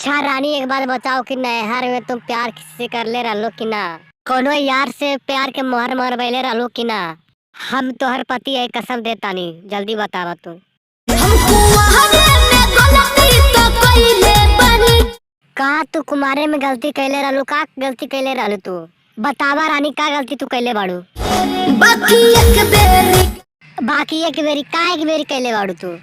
अच्छा रानी, एक बात बताओ कि नैहर में तुम प्यार किससे कर ले रहलो कि ना? कोनो यार से प्यार के मोहर मरबैले रहलो कि ना? हम तोहर पति है, कसम देतानी, जल्दी बतावा तू। का तू कुमारे में गलती कैले रहलू? का गलती कैले रहलू तू? बतावा रानी, का गलती तू कैले बाड़ू? बाकी एक बेरी का एक बेरी कैले बाड़ू तू?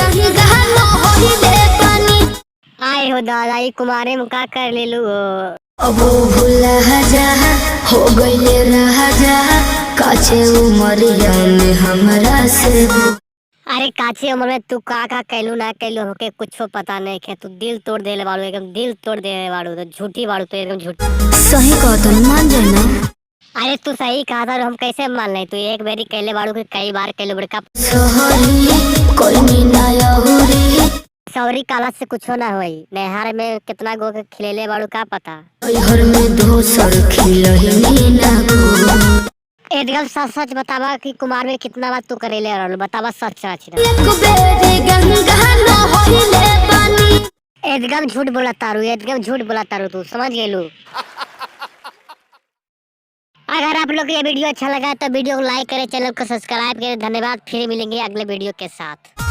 आए हो दादा, ई कुमारे में का कर लेलू हो? अब भूला जा हो गईले रहा जा काचे उमरिया में हमरा से। अरे काचे उम्र में तू का कैलू ना कैलू होके कुछो पता नहीं के तू दिल तोड़ देले बाड़ू, एकदम दिल तोड़ देले बाड़ू। तो झूठी बाड़ू, तो एकदम झूठी। सही कहतन, मान जाए ना। अरे तू सही कहा था, हम कैसे मान ले? तू एक बेरी कैले बाड़ू कि कई बार कैलू बड़का? सॉरी काला से कुछो ना होई। नहर में कितना गो के खिलेले बाड़ू का पता? घर में दोसर खिलही ना को। एकदम सच सच बतावा कि कुमार में कितना बार तू करेले रहल? बतावा सच सच। एक बेरी गंगा न होइले पानी। एकदम झूठ बोला तारू, एकदम झूठ बोला तारू, तू समझ गेलू? अगर आप लोग को ये वीडियो अच्छा लगा तो वीडियो को लाइक करें, चैनल को सब्सक्राइब करें। धन्यवाद, फिर मिलेंगे अगले वीडियो के साथ।